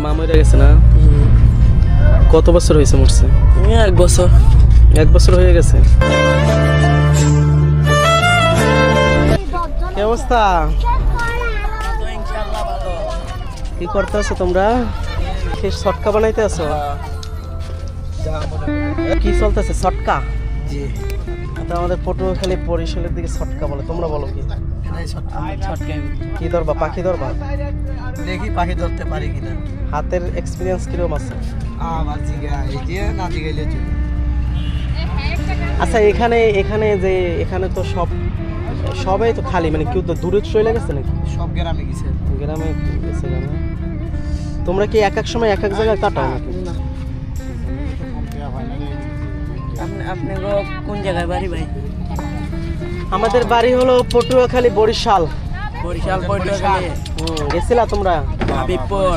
মা মরে গেছে না? কত বছর হয়েছে মরছে? 1 বছর। 1 বছর হয়ে গেছে। কি অবস্থা? কি করতে আছো তোমরা? কি সটকা বানাইতে আছো? কি চলতেছে? সটকা? জি, এটা আমাদের পটুয়াখালী বরিশালের দিকে সটকা বলে, তোমরা বলো কি? কি ধরবা? পাখি ধরবা? দেখি পাখি ধরতে পারি কিনা। হাতের এক্সপিরিয়েন্স কিরকম আছে? আমার জিগা এই যে না জিগাইলে চলে। আচ্ছা, এখানে তো সবাই তো খালি, মানে কেউ তো দূরে চলে গেছে নাকি? সব গ্রামে গেছে। গ্রামে গেছে কেন? তোমরা কি এক এক সময় এক এক জায়গায় কাটাও নাকি? আপনি কোন জায়গায় বাড়ি ভাই? আমাদের বাড়ি হলো পটুয়াখালী বরিশাল। বরিশাল পটুয়াখালী। গেছিলা তোমরা? হাবিবপুর।